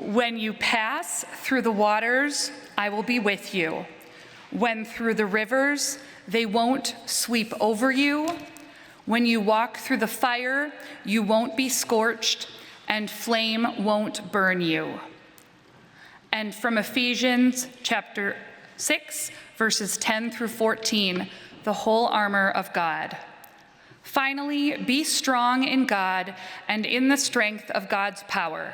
When you pass through the waters, I will be with you. When through the rivers, they won't sweep over you. When you walk through the fire, you won't be scorched, and flame won't burn you. And from Ephesians chapter 6, verses 10 through 14, the whole armor of God. Finally, be strong in God and in the strength of God's power.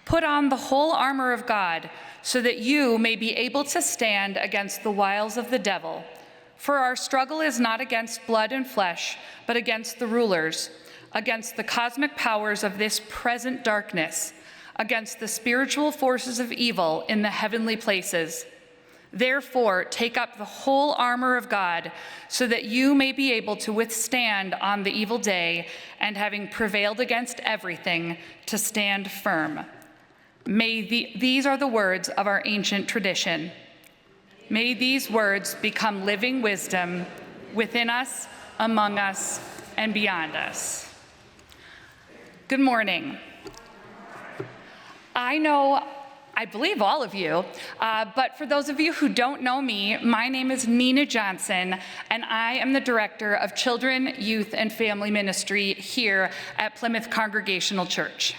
Put on the whole armor of God so that you may be able to stand against the wiles of the devil. For our struggle is not against blood and flesh, but against the rulers, against the cosmic powers of this present darkness, against the spiritual forces of evil in the heavenly places. Therefore, take up the whole armor of God so that you may be able to withstand on the evil day, and having prevailed against everything, to stand firm. These are the words of our ancient tradition. May these words become living wisdom within us, among us, and beyond us. Good morning. I believe all of you, but for those of you who don't know me, my name is Jonson, and I am the Director of Children, Youth, and Family Ministry here at Plymouth Congregational Church.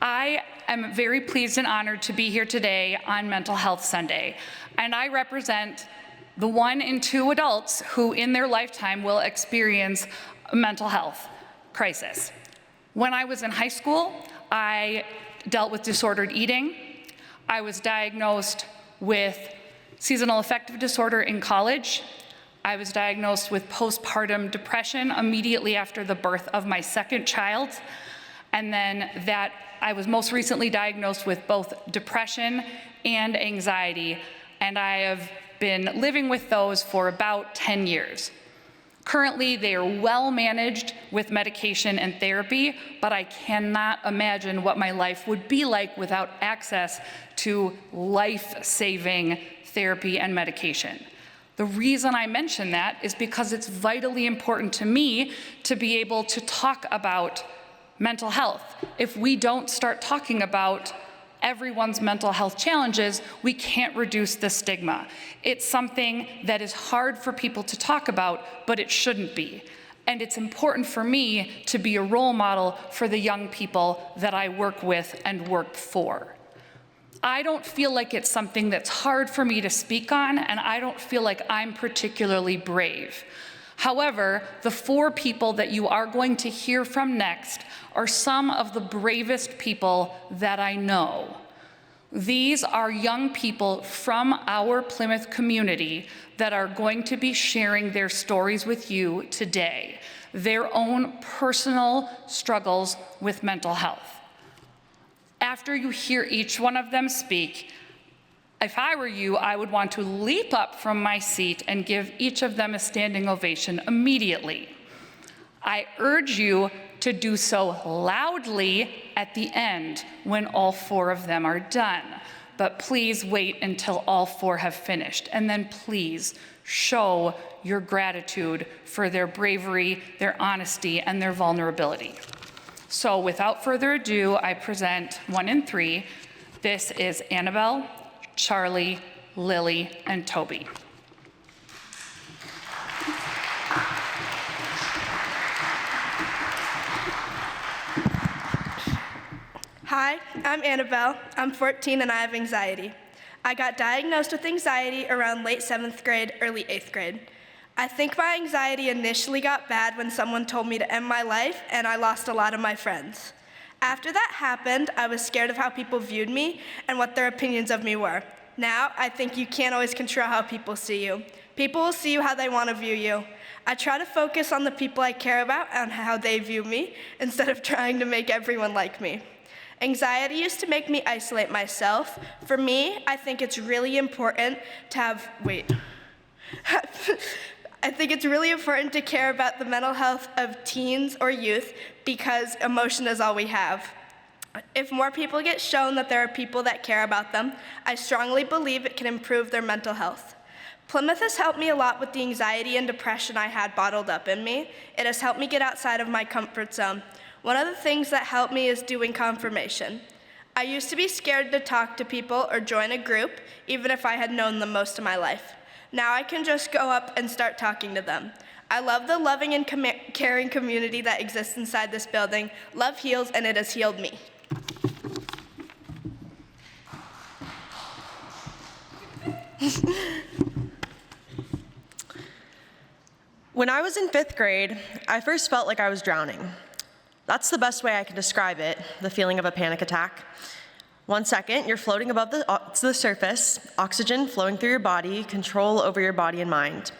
I am very pleased and honored to be here today on Mental Health Sunday, and I represent the 1 in 2 adults who in their lifetime will experience a mental health crisis. When I was in high school, I dealt with disordered eating. I was diagnosed with seasonal affective disorder in college. I was diagnosed with postpartum depression immediately after the birth of my second child. And then I was most recently diagnosed with both depression and anxiety, and I have been living with those for about 10 years. Currently, they are well managed with medication and therapy, but I cannot imagine what my life would be like without access to life-saving therapy and medication. The reason I mention that is because it's vitally important to me to be able to talk about mental health. If we don't start talking about everyone's mental health challenges, we can't reduce the stigma. It's something that is hard for people to talk about, but it shouldn't be. And it's important for me to be a role model for the young people that I work with and work for. I don't feel like it's something that's hard for me to speak on, and I don't feel like I'm particularly brave. However, the 4 people that you are going to hear from next are some of the bravest people that I know. These are young people from our Plymouth community that are going to be sharing their stories with you today, their own personal struggles with mental health. After you hear each one of them speak, if I were you, I would want to leap up from my seat and give each of them a standing ovation immediately. I urge you to do so loudly at the end when all 4 of them are done. But please wait until all 4 have finished, and then please show your gratitude for their bravery, their honesty, and their vulnerability. So without further ado, I present 1 in 3. This is Annabell, Charley, Lily, and Toby. Hi, I'm Annabell. I'm 14 and I have anxiety. I got diagnosed with anxiety around late 7th grade, early 8th grade. I think my anxiety initially got bad when someone told me to end my life and I lost a lot of my friends. After that happened, I was scared of how people viewed me and what their opinions of me were. Now, I think you can't always control how people see you. People will see you how they want to view you. I try to focus on the people I care about and how they view me instead of trying to make everyone like me. Anxiety used to make me isolate myself. For me, I think it's really important to care about the mental health of teens or youth because emotion is all we have. If more people get shown that there are people that care about them, I strongly believe it can improve their mental health. Plymouth has helped me a lot with the anxiety and depression I had bottled up in me. It has helped me get outside of my comfort zone. One of the things that helped me is doing confirmation. I used to be scared to talk to people or join a group, even if I had known them most of my life. Now I can just go up and start talking to them. I love the loving and caring community that exists inside this building. Love heals, and it has healed me. When I was in 5th grade, I first felt like I was drowning. That's the best way I can describe it, the feeling of a panic attack. 1 second, you're floating above the surface, oxygen flowing through your body, control over your body and mind.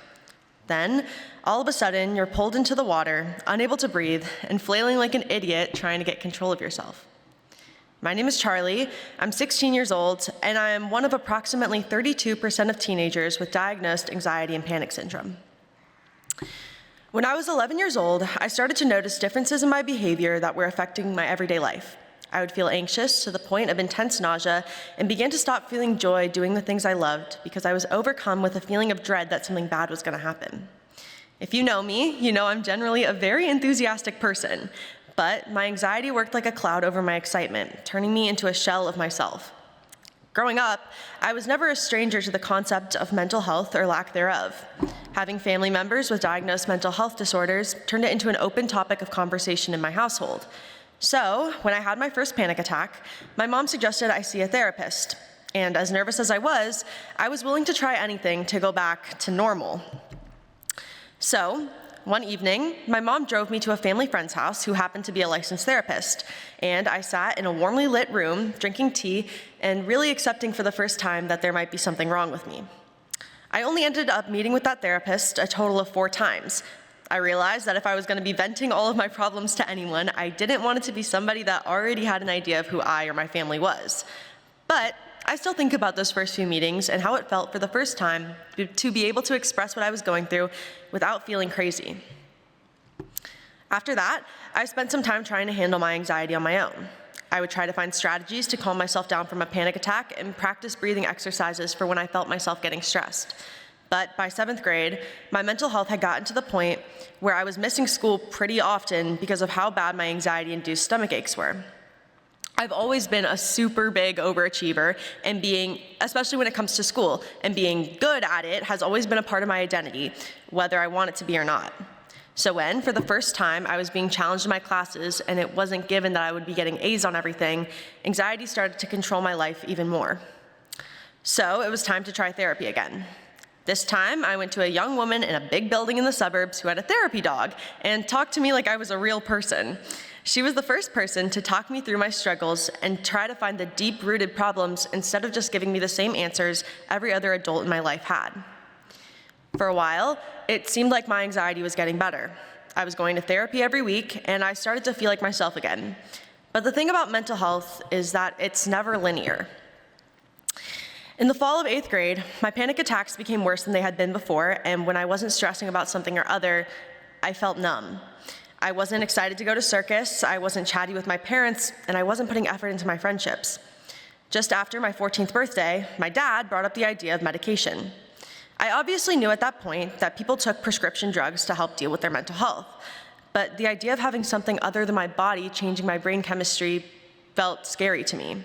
Then, all of a sudden, you're pulled into the water, unable to breathe, and flailing like an idiot trying to get control of yourself. My name is Charley, I'm 16 years old, and I am one of approximately 32% of teenagers with diagnosed anxiety and panic syndrome. When I was 11 years old, I started to notice differences in my behavior that were affecting my everyday life. I would feel anxious to the point of intense nausea and began to stop feeling joy doing the things I loved because I was overcome with a feeling of dread that something bad was going to happen. If you know me, you know I'm generally a very enthusiastic person, but my anxiety worked like a cloud over my excitement, turning me into a shell of myself. Growing up, I was never a stranger to the concept of mental health or lack thereof. Having family members with diagnosed mental health disorders turned it into an open topic of conversation in my household. So, when I had my first panic attack, my mom suggested I see a therapist. And as nervous as I was willing to try anything to go back to normal. So, one evening, my mom drove me to a family friend's house who happened to be a licensed therapist, and I sat in a warmly lit room, drinking tea, and really accepting for the first time that there might be something wrong with me. I only ended up meeting with that therapist a total of 4 times. I realized that if I was going to be venting all of my problems to anyone, I didn't want it to be somebody that already had an idea of who I or my family was. But I still think about those first few meetings and how it felt for the first time to be able to express what I was going through without feeling crazy. After that, I spent some time trying to handle my anxiety on my own. I would try to find strategies to calm myself down from a panic attack and practice breathing exercises for when I felt myself getting stressed. But by 7th grade, my mental health had gotten to the point where I was missing school pretty often because of how bad my anxiety-induced stomach aches were. I've always been a super big overachiever, and especially when it comes to school, and being good at it has always been a part of my identity, whether I want it to be or not. So when, for the first time, I was being challenged in my classes and it wasn't given that I would be getting A's on everything, anxiety started to control my life even more. So it was time to try therapy again. This time, I went to a young woman in a big building in the suburbs who had a therapy dog and talked to me like I was a real person. She was the first person to talk me through my struggles and try to find the deep-rooted problems instead of just giving me the same answers every other adult in my life had. For a while, it seemed like my anxiety was getting better. I was going to therapy every week, and I started to feel like myself again. But the thing about mental health is that it's never linear. In the fall of 8th grade, my panic attacks became worse than they had been before, and when I wasn't stressing about something or other, I felt numb. I wasn't excited to go to circus, I wasn't chatty with my parents, and I wasn't putting effort into my friendships. Just after my 14th birthday, my dad brought up the idea of medication. I obviously knew at that point that people took prescription drugs to help deal with their mental health, but the idea of having something other than my body changing my brain chemistry felt scary to me.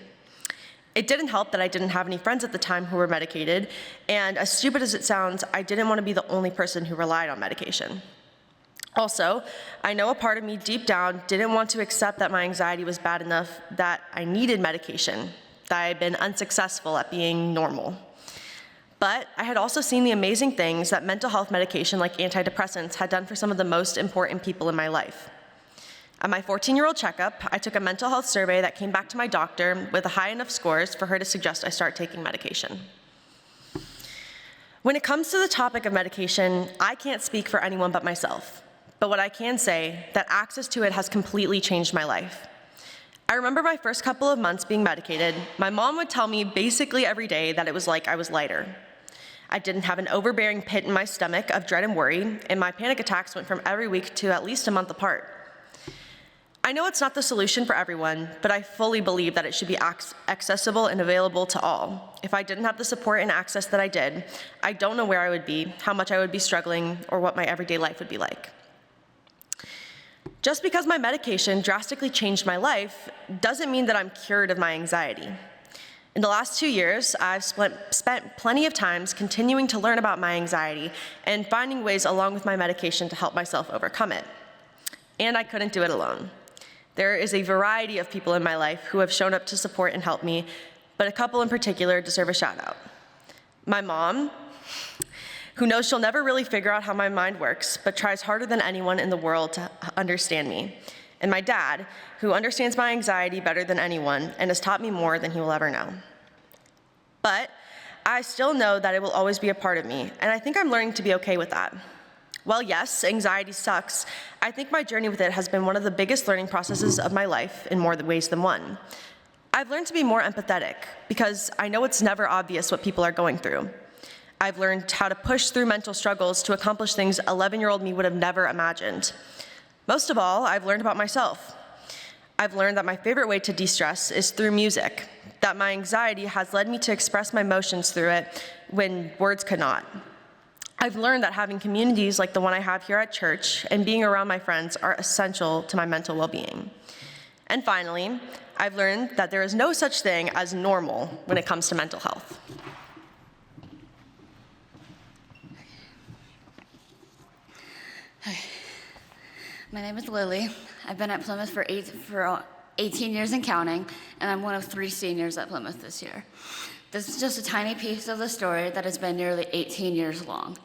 It didn't help that I didn't have any friends at the time who were medicated, and as stupid as it sounds, I didn't want to be the only person who relied on medication. Also, I know a part of me deep down didn't want to accept that my anxiety was bad enough that I needed medication, that I had been unsuccessful at being normal. But I had also seen the amazing things that mental health medication like antidepressants had done for some of the most important people in my life. At my 14-year-old checkup, I took a mental health survey that came back to my doctor with high enough scores for her to suggest I start taking medication. When it comes to the topic of medication, I can't speak for anyone but myself. But what I can say, that access to it has completely changed my life. I remember my first couple of months being medicated, my mom would tell me basically every day that it was like I was lighter. I didn't have an overbearing pit in my stomach of dread and worry, and my panic attacks went from every week to at least a month apart. I know it's not the solution for everyone, but I fully believe that it should be accessible and available to all. If I didn't have the support and access that I did, I don't know where I would be, how much I would be struggling, or what my everyday life would be like. Just because my medication drastically changed my life doesn't mean that I'm cured of my anxiety. In the last 2 years, I've spent plenty of times continuing to learn about my anxiety and finding ways along with my medication to help myself overcome it. And I couldn't do it alone. There is a variety of people in my life who have shown up to support and help me, but a couple in particular deserve a shout out. My mom, who knows she'll never really figure out how my mind works, but tries harder than anyone in the world to understand me. And my dad, who understands my anxiety better than anyone and has taught me more than he will ever know. But I still know that it will always be a part of me, and I think I'm learning to be okay with that. While yes, anxiety sucks, I think my journey with it has been one of the biggest learning processes of my life in more ways than one. I've learned to be more empathetic because I know it's never obvious what people are going through. I've learned how to push through mental struggles to accomplish things 11-year-old me would have never imagined. Most of all, I've learned about myself. I've learned that my favorite way to de-stress is through music, that my anxiety has led me to express my emotions through it when words could not. I've learned that having communities like the one I have here at church and being around my friends are essential to my mental well-being. And finally, I've learned that there is no such thing as normal when it comes to mental health. Hi, my name is Lily. I've been at Plymouth for 18 years and counting, and I'm one of 3 seniors at Plymouth this year. This is just a tiny piece of the story that has been nearly 18 years long.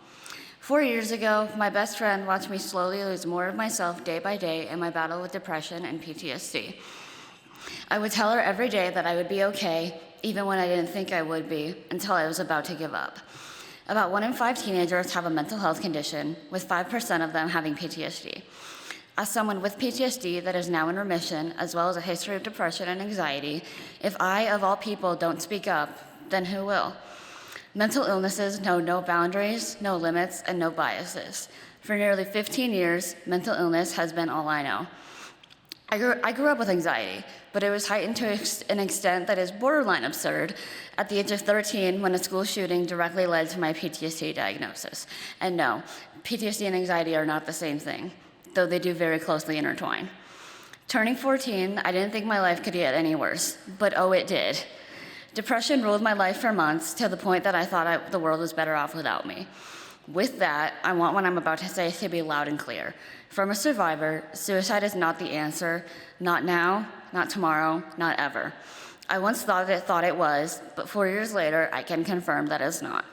4 years ago, my best friend watched me slowly lose more of myself day by day in my battle with depression and PTSD. I would tell her every day that I would be okay, even when I didn't think I would be, until I was about to give up. About 1 in 5 teenagers have a mental health condition, with 5% of them having PTSD. As someone with PTSD that is now in remission, as well as a history of depression and anxiety, if I, of all people, don't speak up, then who will? Mental illnesses know no boundaries, no limits, and no biases. For nearly 15 years, mental illness has been all I know. I grew up with anxiety, but it was heightened to an extent that is borderline absurd at the age of 13 when a school shooting directly led to my PTSD diagnosis. And no, PTSD and anxiety are not the same thing, though they do very closely intertwine. Turning 14, I didn't think my life could get any worse, but oh, it did. Depression ruled my life for months to the point that I thought the world was better off without me. With that, I want what I'm about to say to be loud and clear. From a survivor, suicide is not the answer, not now, not tomorrow, not ever. I once thought it was, but 4 years later, I can confirm that it's not.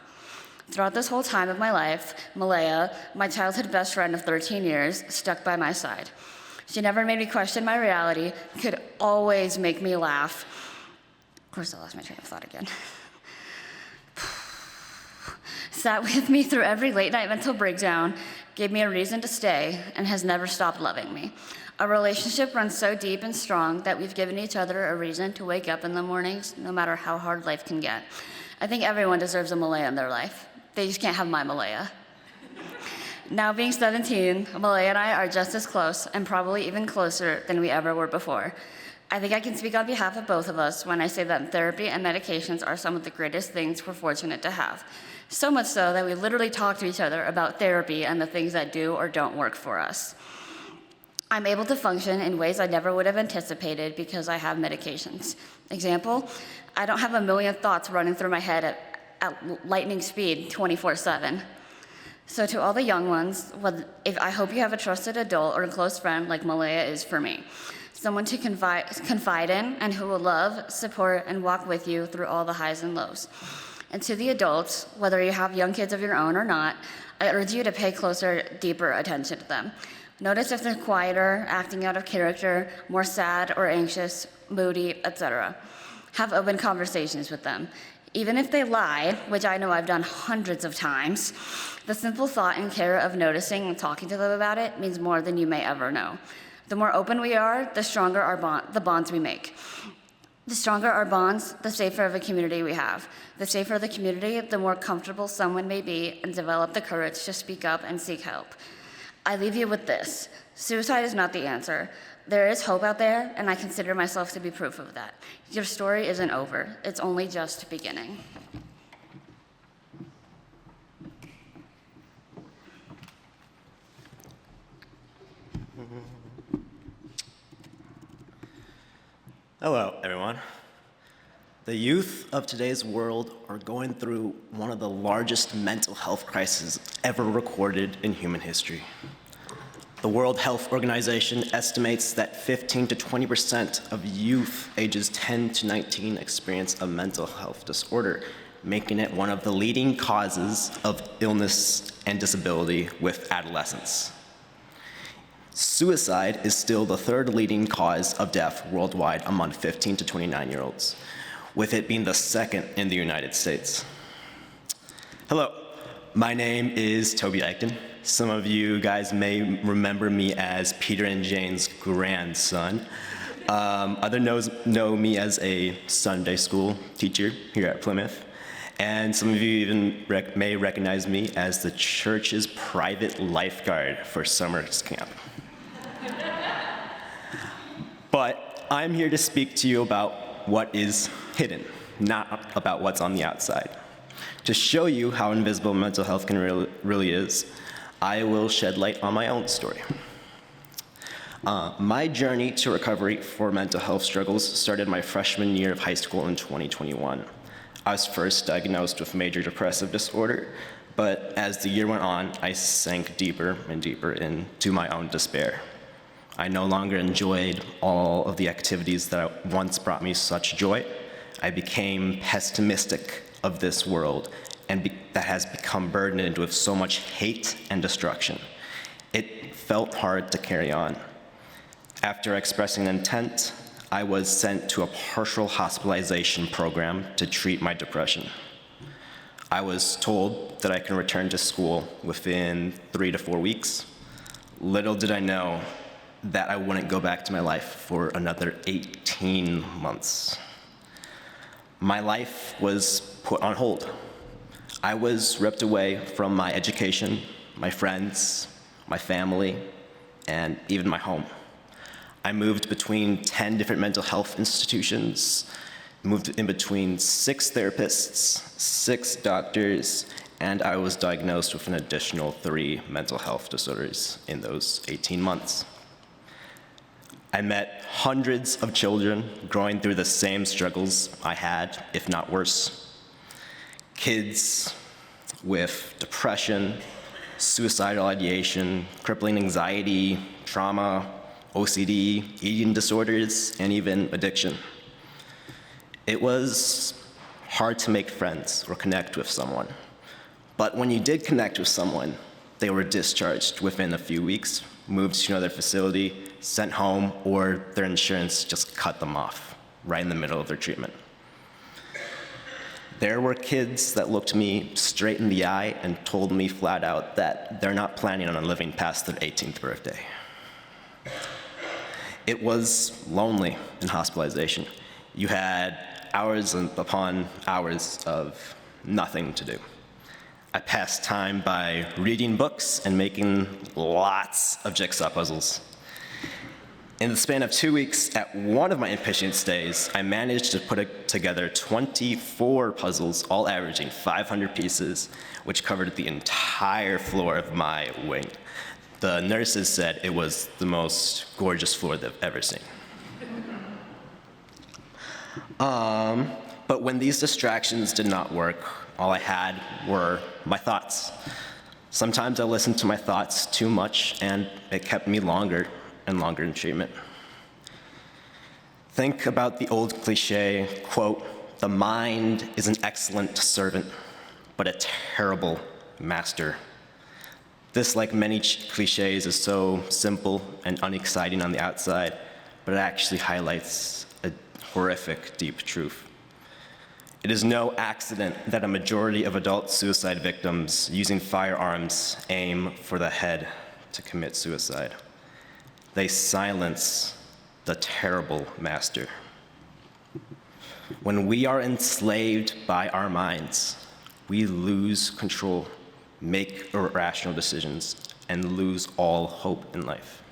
Throughout this whole time of my life, Malaya, my childhood best friend of 13 years, stuck by my side. She never made me question my reality, could always make me laugh. Of course, I lost my train of thought again. Sat with me through every late night mental breakdown, gave me a reason to stay, and has never stopped loving me. Our relationship runs so deep and strong that we've given each other a reason to wake up in the mornings, no matter how hard life can get. I think everyone deserves a Malaya in their life. They just can't have my Malaya. Now being 17, Malaya and I are just as close, and probably even closer than we ever were before. I think I can speak on behalf of both of us when I say that therapy and medications are some of the greatest things we're fortunate to have. So much so that we literally talk to each other about therapy and the things that do or don't work for us. I'm able to function in ways I never would have anticipated because I have medications. Example, I don't have a million thoughts running through my head at lightning speed 24/7. So to all the young ones, I hope you have a trusted adult or a close friend like Malaya is for me. Someone to confide in and who will love, support, and walk with you through all the highs and lows. And to the adults, whether you have young kids of your own or not, I urge you to pay closer, deeper attention to them. Notice if they're quieter, acting out of character, more sad or anxious, moody, etc. Have open conversations with them. Even if they lie, which I know I've done hundreds of times, the simple thought and care of noticing and talking to them about it means more than you may ever know. The more open we are, the stronger the bonds we make. The stronger our bonds, the safer of a community we have. The safer the community, the more comfortable someone may be and develop the courage to speak up and seek help. I leave you with this. Suicide is not the answer. There is hope out there, and I consider myself to be proof of that. Your story isn't over. It's only just beginning. Hello, everyone. The youth of today's world are going through one of the largest mental health crises ever recorded in human history. The World Health Organization estimates that 15 to 20% of youth ages 10 to 19 experience a mental health disorder, making it one of the leading causes of illness and disability with adolescents. Suicide is still the third leading cause of death worldwide among 15 to 29-year-olds, with it being the second in the United States. Hello, my name is Toby Eichten. Some of you guys may remember me as Peter and Jane's grandson. Others know me as a Sunday school teacher here at Plymouth. And some of you even may recognize me as the church's private lifeguard for summer camp. But I'm here to speak to you about what is hidden, not about what's on the outside. To show you how invisible mental health really is, I will shed light on my own story. My journey to recovery for mental health struggles started my freshman year of high school in 2021. I was first diagnosed with major depressive disorder, but as the year went on, I sank deeper and deeper into my own despair. I no longer enjoyed all of the activities that once brought me such joy. I became pessimistic of this world, and that has become burdened with so much hate and destruction. It felt hard to carry on. After expressing intent, I was sent to a partial hospitalization program to treat my depression. I was told that I can return to school within 3 to 4 weeks. Little did I know that I wouldn't go back to my life for another 18 months. My life was put on hold. I was ripped away from my education, my friends, my family, and even my home. I moved between 10 different mental health institutions, moved in between 6 therapists, 6 doctors, and I was diagnosed with an additional 3 mental health disorders in those 18 months. I met hundreds of children going through the same struggles I had, if not worse. Kids with depression, suicidal ideation, crippling anxiety, trauma, OCD, eating disorders, and even addiction. It was hard to make friends or connect with someone. But when you did connect with someone, they were discharged within a few weeks, moved to another facility, sent home, or their insurance just cut them off right in the middle of their treatment. There were kids that looked me straight in the eye and told me flat out that they're not planning on living past their 18th birthday. It was lonely in hospitalization. You had hours upon hours of nothing to do. I passed time by reading books and making lots of jigsaw puzzles. In the span of 2 weeks, at one of my inpatient stays, I managed to put together 24 puzzles, all averaging 500 pieces, which covered the entire floor of my wing. The nurses said it was the most gorgeous floor they've ever seen. But when these distractions did not work, all I had were my thoughts. Sometimes I listened to my thoughts too much, and it kept me longer and longer in treatment. Think about the old cliche, quote, "The mind is an excellent servant, but a terrible master." This, like many cliches, is so simple and unexciting on the outside, but it actually highlights a horrific, deep truth. It is no accident that a majority of adult suicide victims using firearms aim for the head to commit suicide. They silence the terrible master. When we are enslaved by our minds, we lose control, make irrational decisions, and lose all hope in life.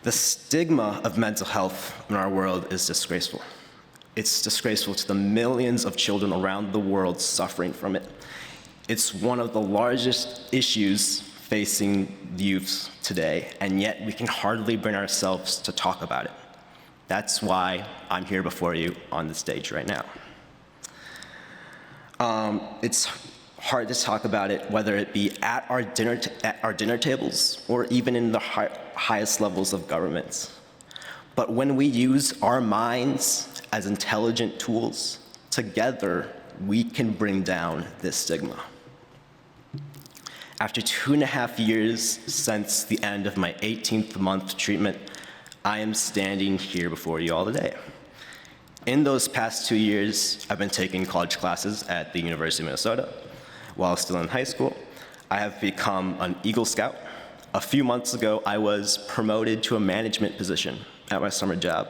The stigma of mental health in our world is disgraceful. It's disgraceful to the millions of children around the world suffering from it. It's one of the largest issues facing the youth today, and yet we can hardly bring ourselves to talk about it. That's why I'm here before you on the stage right now. It's hard to talk about it, whether it be at our dinner tables or even in the highest levels of governments. But when we use our minds as intelligent tools, together we can bring down this stigma. After 2.5 years since the end of my 18th month treatment, I am standing here before you all today. In those past 2 years, I've been taking college classes at the University of Minnesota. While still in high school, I have become an Eagle Scout. A few months ago, I was promoted to a management position at my summer job.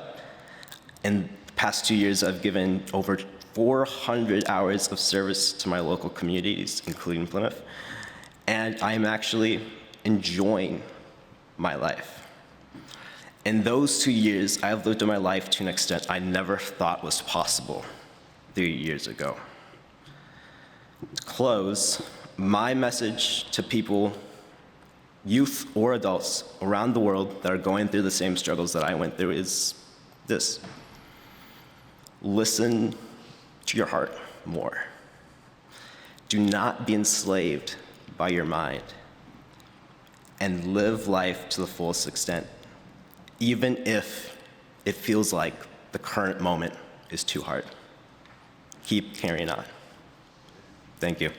In the past 2 years, I've given over 400 hours of service to my local communities, including Plymouth, and I am actually enjoying my life. In those 2 years, I have lived my life to an extent I never thought was possible 3 years ago. To close, my message to people, youth or adults around the world that are going through the same struggles that I went through is this: listen to your heart more. Do not be enslaved by your mind, and live life to the fullest extent, even if it feels like the current moment is too hard. Keep carrying on. Thank you.